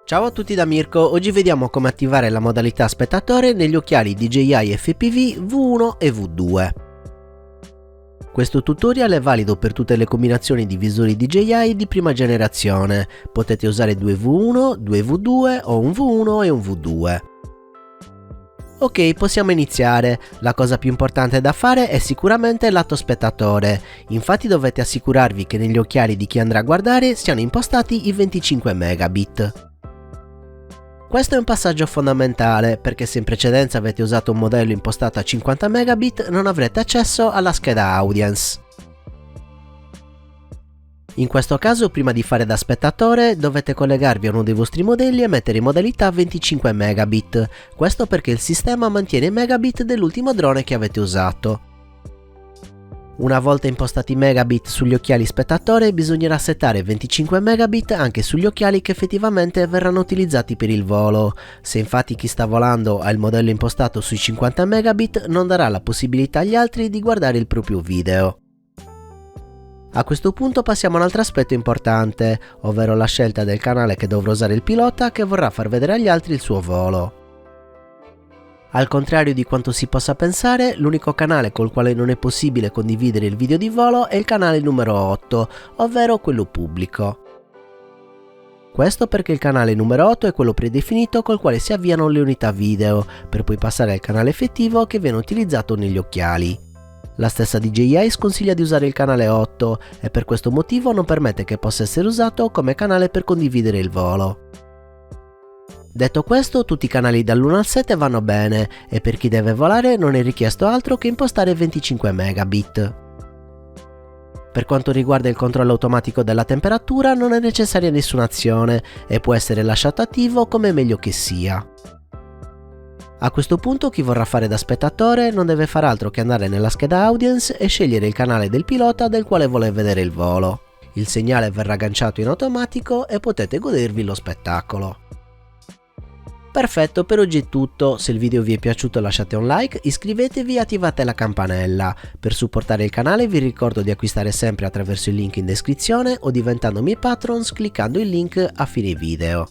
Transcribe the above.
Ciao a tutti da Mirko, oggi vediamo come attivare la modalità spettatore negli occhiali DJI FPV V1 e V2. Questo tutorial è valido per tutte le combinazioni di visori DJI di prima generazione, potete usare due V1, due V2 o un V1 e un V2. Ok, possiamo iniziare. La cosa più importante da fare è sicuramente il lato spettatore, infatti dovete assicurarvi che negli occhiali di chi andrà a guardare siano impostati i 25 megabit. Questo è un passaggio fondamentale perché se in precedenza avete usato un modello impostato a 50 megabit non avrete accesso alla scheda Audience. In questo caso prima di fare da spettatore dovete collegarvi a uno dei vostri modelli e mettere in modalità 25 megabit, questo perché il sistema mantiene i megabit dell'ultimo drone che avete usato. Una volta impostati i megabit sugli occhiali spettatore bisognerà settare 25 megabit anche sugli occhiali che effettivamente verranno utilizzati per il volo. Se infatti chi sta volando ha il modello impostato sui 50 megabit non darà la possibilità agli altri di guardare il proprio video. A questo punto passiamo a un altro aspetto importante, ovvero la scelta del canale che dovrà usare il pilota che vorrà far vedere agli altri il suo volo. Al contrario di quanto si possa pensare, l'unico canale col quale non è possibile condividere il video di volo è il canale numero 8, ovvero quello pubblico. Questo perché il canale numero 8 è quello predefinito col quale si avviano le unità video, per poi passare al canale effettivo che viene utilizzato negli occhiali. La stessa DJI sconsiglia di usare il canale 8 e per questo motivo non permette che possa essere usato come canale per condividere il volo. Detto questo, tutti i canali dall'1 al 7 vanno bene e per chi deve volare non è richiesto altro che impostare 25 megabit. Per quanto riguarda il controllo automatico della temperatura non è necessaria nessuna azione e può essere lasciato attivo come meglio che sia. A questo punto chi vorrà fare da spettatore non deve far altro che andare nella scheda Audience e scegliere il canale del pilota del quale vuole vedere il volo. Il segnale verrà agganciato in automatico e potete godervi lo spettacolo. Perfetto, per oggi è tutto. Se il video vi è piaciuto lasciate un like, iscrivetevi e attivate la campanella. Per supportare il canale vi ricordo di acquistare sempre attraverso il link in descrizione o diventando miei patrons cliccando il link a fine video.